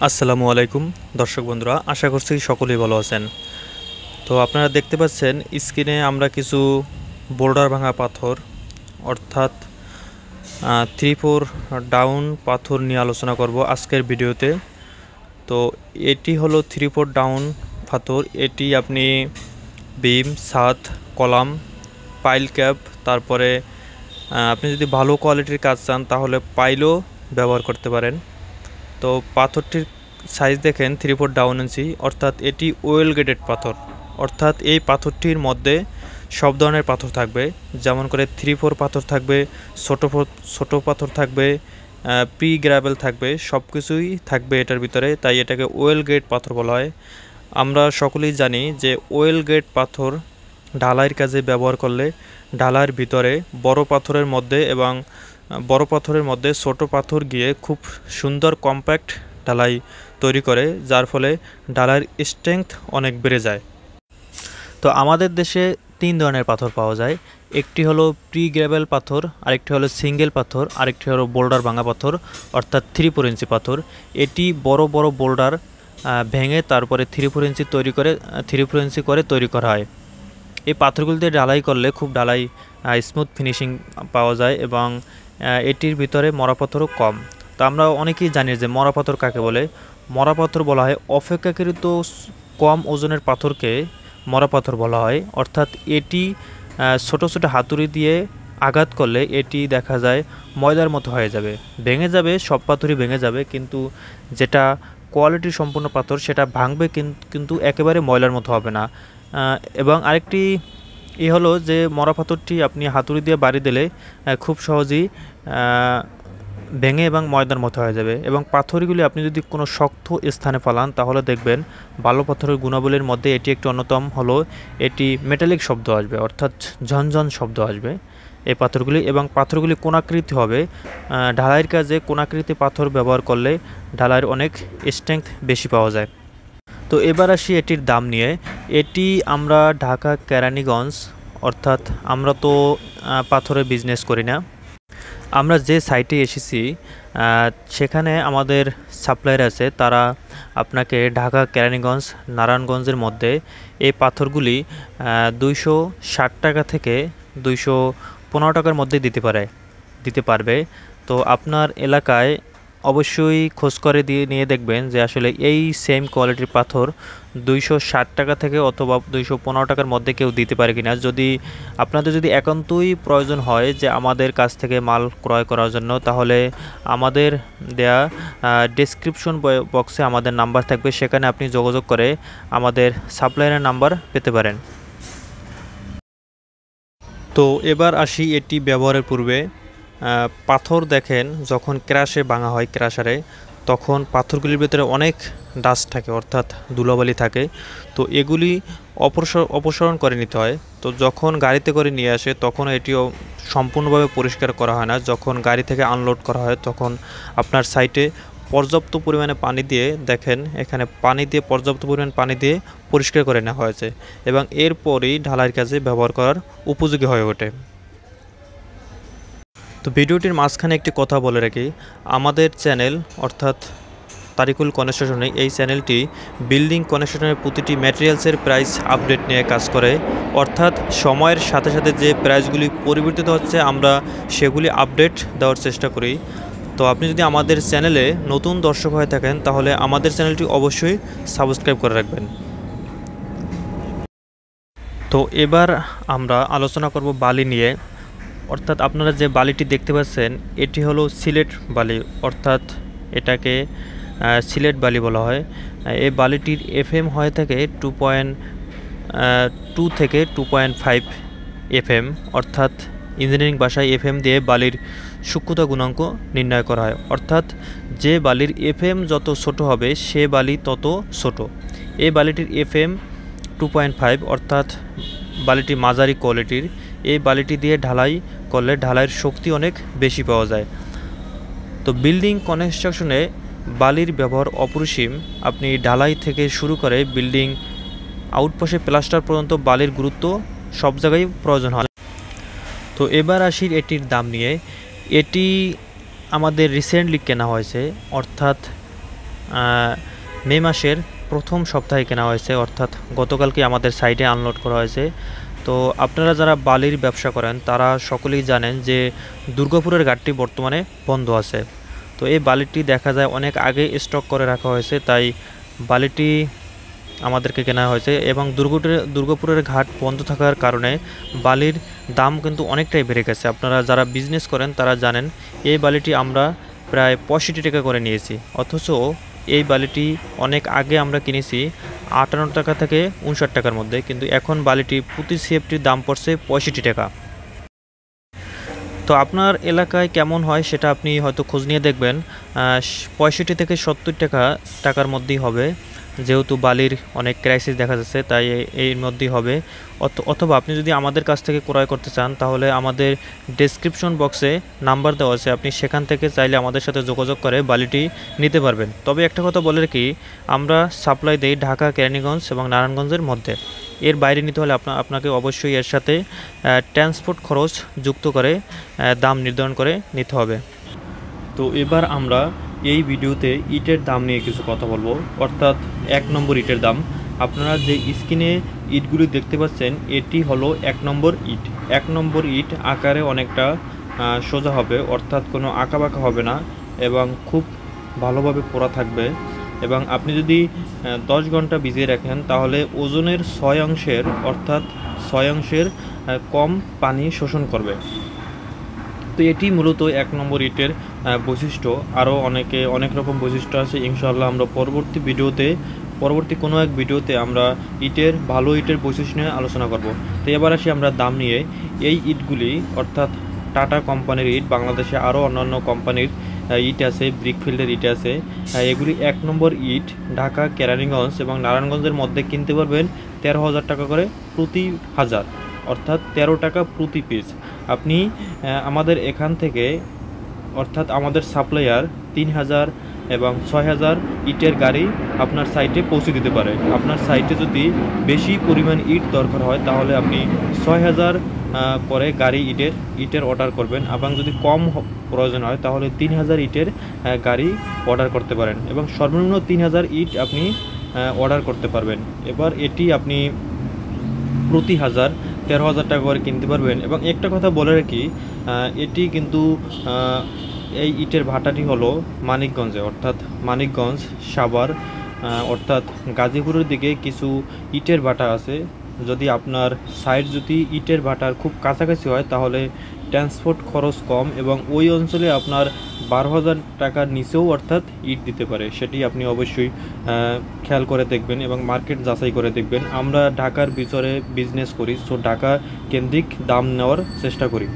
আসসালামু আলাইকুম দর্শক বন্ধুরা, আশা করছি সকলেই ভালো আছেন। তো আপনারা দেখতে পাচ্ছেন স্ক্রিনে আমরা কিছু বোল্ডার ভাঙা পাথর অর্থাৎ 3-4 ডাউন পাথর নিয়ে আলোচনা করব আজকের ভিডিওতে। তো এটি হলো 3-4 ডাউন পাথর। এটি আপনি বিম, ছাদ, কলাম, পাইল ক্যাপ, তারপরে আপনি যদি ভালো কোয়ালিটির কাজ চান তাহলে পাইলও ব্যবহার করতে পারেন। তো পাথরটির সাইজ দেখেন 3-4 ডাউন ইঞ্চি, অর্থাৎ এটি ওয়েল গ্রেডেড পাথর। অর্থাৎ এই পাথরটির মধ্যে সব ধরনের পাথর থাকবে, যেমন করে 3-4 পাথর থাকবে, ছোটো পাথর থাকবে, প্রি গ্রাভেল থাকবে, সব কিছুই থাকবে এটার ভিতরে। তাই এটাকে ওয়েল গ্রেড পাথর বলা হয়। আমরা সকলেই জানি যে ওয়েল গ্রেড পাথর ঢালাইয়ের কাজে ব্যবহার করলে ঢালাইয়ের ভিতরে বড় পাথরের মধ্যে এবং বড় পাথরের মধ্যে ছোট পাথর গিয়ে খুব সুন্দর কম্প্যাক্ট ঢালাই তৈরি করে, যার ফলে ঢালাইয়ের স্ট্রেংথ অনেক বেড়ে যায়। তো আমাদের দেশে 3 ধরনের পাথর পাওয়া যায়। একটি হলো প্রি গ্রাভেল পাথর, আরেকটি হলো সিঙ্গেল পাথর, আরেকটি হলো বোল্ডার ভাঙা পাথর অর্থাৎ 3-4 ইঞ্চি পাথর। এটি বড় বড় বোল্ডার ভেঙে তারপরে 3-4 ইঞ্চি তৈরি করে 3-4 ইঞ্চি করে তৈরি করা হয়। এই পাথরগুলিতে ঢালাই করলে খুব ঢালাই স্মুথ ফিনিশিং পাওয়া যায় এবং এটির ভিতরে মরা পাথরও কম। তো আমরা অনেকেই জানি যে মরা পাথর কাকে বলে। মরা পাথর বলা হয় অপেক্ষাকৃত কম ওজনের পাথরকে মরা পাথর বলা হয়। অর্থাৎ এটি ছোট ছোট হাতুড়ি দিয়ে আঘাত করলে এটি দেখা যায় ময়দার মতো হয়ে যাবে, ভেঙে যাবে, সব পাথরই ভেঙে যাবে, কিন্তু যেটা কোয়ালিটি সম্পূর্ণ পাথর সেটা ভাঙবে কিন্তু একেবারে ময়লার মতো হবে না। এবং আরেকটি হলো যে মরা পাথরটি আপনি হাতুড়ি দিয়ে বাড়ি দিলে খুব সহজেই ভেঙে এবং ময়দার মতো হয়ে যাবে। এবং পাথরগুলি আপনি যদি কোনো শক্ত স্থানে ফেলান তাহলে দেখবেন ভালো পাথরের গুণাবলীর মধ্যে এটি একটি অন্যতম হলো এটি মেটালিক শব্দ আসবে, অর্থাৎ ঝনঝন শব্দ আসবে এই পাথরগুলি। এবং পাথরগুলি কোণাকৃতি হবে। ঢালাইয়ের কাজে কোণাকৃতি পাথর ব্যবহার করলে ঢালাইয়ের অনেক স্ট্রেংথ বেশি পাওয়া যায়। তো এবার আসি এটির দাম নিয়ে। এটি আমরা ঢাকা কেরানীগঞ্জ, অর্থাৎ আমরা তো পাথরের বিজনেস করি না, আমরা যে সাইটে এসেছি সেখানে আমাদের সাপ্লায়ার আছে, তারা আপনাকে ঢাকা কেরানীগঞ্জ নারায়ণগঞ্জের মধ্যে এই পাথরগুলি 260 টাকা থেকে 215 টাকার মধ্যে দিতে পারবে। তো আপনার এলাকায় অবশ্যই খোঁজ করে নিয়ে দেখবেন যে আসলে এই সেম কোয়ালিটির পাথর 260 টাকা থেকে অথবা 215 টাকার মধ্যে কেউ দিতে পারে কিনা। যদি আপনাদের একান্তই প্রয়োজন হয় যে আমাদের কাছ থেকে মাল ক্রয় করার জন্য, তাহলে আমাদের দেয়া ডেসক্রিপশন বক্সে আমাদের নাম্বার থাকবে, সেখানে আপনি যোগাযোগ করে আমাদের সাপ্লায়ারের নাম্বার পেতে পারেন। তো এবার আসি এটি ব্যবহারের পূর্বে। পাথর দেখেন যখন ক্র্যাশে ভাঙা হয় ক্র্যাশারে, তখন পাথরগুলির ভিতরে অনেক ডাস্ট থাকে, অর্থাৎ ধুলাবালি থাকে। তো এগুলি অপসারণ করে নিতে হয়। তো যখন গাড়িতে করে নিয়ে আসে তখন এটিও সম্পূর্ণভাবে পরিষ্কার করা হয় না। যখন গাড়ি থেকে আনলোড করা হয় তখন আপনার সাইটে পর্যাপ্ত পরিমাণে পানি দিয়ে, দেখেন এখানে পর্যাপ্ত পরিমাণ পানি দিয়ে পরিষ্কার করে নেওয়া হয়েছে এবং এরপরই ঢালাইয়ের কাজে ব্যবহার করার উপযোগী হয়ে ওঠে। তো ভিডিওটির মাঝখানে একটি কথা বলে রাখি, আমাদের চ্যানেল অর্থাৎ তারিকুল কনস্ট্রাকশনে, এই চ্যানেলটি বিল্ডিং কনস্ট্রাকশনের প্রতিটি ম্যাটেরিয়ালসের প্রাইস আপডেট নিয়ে কাজ করে। অর্থাৎ সময়ের সাথে সাথে যে প্রাইসগুলি পরিবর্তিত হচ্ছে আমরা সেগুলি আপডেট দেওয়ার চেষ্টা করি। তো আপনি যদি আমাদের চ্যানেলে নতুন দর্শক হয়ে থাকেন তাহলে আমাদের চ্যানেলটি অবশ্যই সাবস্ক্রাইব করে রাখবেন। তো এবার আমরা আলোচনা করব বালি নিয়ে। অর্থাৎ আপনারা যে বালিটি দেখতে পাচ্ছেন এটি হলো সিলেট বালি, অর্থাৎ এটাকে সিলেট বালি বলা হয়। এই বালিটির FM হয়ে থাকে 2.2 থেকে 2.5 FM, অর্থাৎ ইঞ্জিনিয়ারিং ভাষায় FM দিয়ে বালির সূক্ষ্মতা গুণাঙ্ক নির্ণয় করা হয়। অর্থাৎ যে বালির FM যত ছোট হবে সে বালি তত ছোট। এই বালিটির FM 2.5, অর্থাৎ বালিটি মাঝারি কোয়ালিটির। এই বালিটি দিয়ে ঢালাই করলে ঢালাইয়ের শক্তি অনেক বেশি পাওয়া যায়। তো বিল্ডিং কনস্ট্রাকশনে বালির ব্যবহার অপরিসীম। আপনি ঢালাই থেকে শুরু করে বিল্ডিং আউটপাশে প্লাস্টার পর্যন্ত বালির গুরুত্ব সব জায়গায় প্রয়োজন হয়। তো এবার আসি এটির দাম নিয়ে। এটি আমাদের রিসেন্টলি কেনা হয়েছে, অর্থাৎ মে মাসের প্রথম সপ্তাহে কেনা হয়েছে, অর্থাৎ গতকালকে আমাদের সাইটে আনলোড করা হয়েছে। তো আপনারা যারা বালির ব্যবসা করেন তারা সকলেই জানেন যে দুর্গাপুরের ঘাটটি বর্তমানে বন্ধ আছে। তো এই বালিটি দেখা যায় অনেক আগে স্টক করে রাখা হয়েছে, তাই বালিটি আমাদেরকে কেনা হয়েছে। এবং দুর্গাপুরের ঘাট বন্ধ থাকার কারণে বালির দাম কিন্তু অনেকটাই বেড়ে গেছে। আপনারা যারা বিজনেস করেন তারা জানেন এই বালিটি আমরা প্রায় 65 টাকা করে নিয়েছি, অথচ এই বালিটি অনেক আগে আমরা কিনেছি 58 টাকা থেকে 59 টাকার মধ্যে, কিন্তু এখন বালিটি প্রতি সিএফটির দাম পড়ছে 65 টাকা। তো আপনার এলাকায় কেমন হয় সেটা আপনি হয়তো খোঁজ নিয়ে দেখবেন, 65 থেকে 70 টাকার মধ্যেই হবে, যেহেতু বালির অনেক ক্রাইসিস দেখা যাচ্ছে তাই এর মধ্যেই হবে। অথবা আপনি যদি আমাদের কাছ থেকে ক্রয় করতে চান তাহলে আমাদের ডেসক্রিপশন বক্সে নাম্বার দেওয়া আছে, আপনি সেখান থেকে চাইলে আমাদের সাথে যোগাযোগ করে বালিটি নিতে পারবেন। তবে একটা কথা বলে রাখি, আমরা সাপ্লাই দেই ঢাকা, কেরানীগঞ্জ এবং নারায়ণগঞ্জের মধ্যে। এর বাইরে নিতে হলে আপনাকে অবশ্যই এর সাথে ট্রান্সপোর্ট খরচ যুক্ত করে দাম নির্ধারণ করে নিতে হবে। তো এবার আমরা এই ভিডিওতে ইটের দাম নিয়ে কিছু কথা বলবো, অর্থাৎ 1 নম্বর ইটের দাম। আপনারা যে স্ক্রিনে ইটগুলি দেখতে পাচ্ছেন এটি হলো 1 নম্বর ইট। 1 নম্বর ইট আকারে অনেকটা সোজা হবে, অর্থাৎ কোনো আঁকাবাঁকা হবে না এবং খুব ভালোভাবে পোড়া থাকবে। এবং আপনি যদি 10 ঘন্টা ভিজিয়ে রাখেন তাহলে ওজনের 6 অংশের অর্থাৎ 6 অংশের কম পানি শোষণ করবে। তো এটি মূলত 1 নম্বর ইটের বৈশিষ্ট্য। আরও অনেক রকম বৈশিষ্ট্য আছে, ইনশাআল্লাহ আমরা পরবর্তী কোনো এক ভিডিওতে আমরা ভালো ইটের বৈশিষ্ট্য নিয়ে আলোচনা করব। তো এবার আসি আমরা দাম নিয়ে। এই ইটগুলি অর্থাৎ টাটা কোম্পানির ইট, বাংলাদেশে আরও অন্যান্য কোম্পানির ইট আছে, ব্রিকফিল্ডের ইট আছে। এগুলি 1 নম্বর ইট ঢাকা, কেরানীগঞ্জ এবং নারায়ণগঞ্জের মধ্যে কিনতে পারবেন 13,000 টাকা করে প্রতি হাজার, অর্থাৎ 13 টাকা প্রতি পিস। আপনি আমাদের এখান থেকে অর্থাৎ আমাদের সাপ্লায়ার 3,000 এবং 6,000 ইটের গাড়ি আপনার সাইটে পৌঁছে দিতে পারে। আপনার সাইটে যদি বেশি পরিমাণ ইট দরকার হয় তাহলে আপনি 6,000 করে গাড়ি ইটের অর্ডার করবেন, এবং যদি কম প্রয়োজন হয় তাহলে 3,000 ইটের গাড়ি অর্ডার করতে পারেন, এবং সর্বনিম্ন 3,000 ইট আপনি অর্ডার করতে পারবেন। এবার এটি আপনি প্রতি হাজার 13,000 টাকা করে কিনতে পারবেন। এবং একটা কথা বলে রাখি, এটি কিন্তু এই ইটের ভাটাটি হলো মানিকগঞ্জে, অর্থাৎ মানিকগঞ্জ, সাভার অর্থাৎ গাজীপুরের দিকে কিছু ইটের ভাটা আছে। যদি আপনার সাইট ইটের ভাটার খুব কাছাকাছি হয় তাহলে ট্রান্সপোর্ট খরচ কম এবং ওই অঞ্চলে আপনার 12,000 টাকার নিচেও অর্থাৎ ইট দিতে পারে। সেটি আপনি অবশ্যই খেয়াল করে দেখবেন এবং মার্কেট যাচাই করে দেখবেন। আমরা ঢাকার ভিতরে বিজনেস করি, সো ঢাকা কেন্দ্রিক দাম নেওয়ার চেষ্টা করি।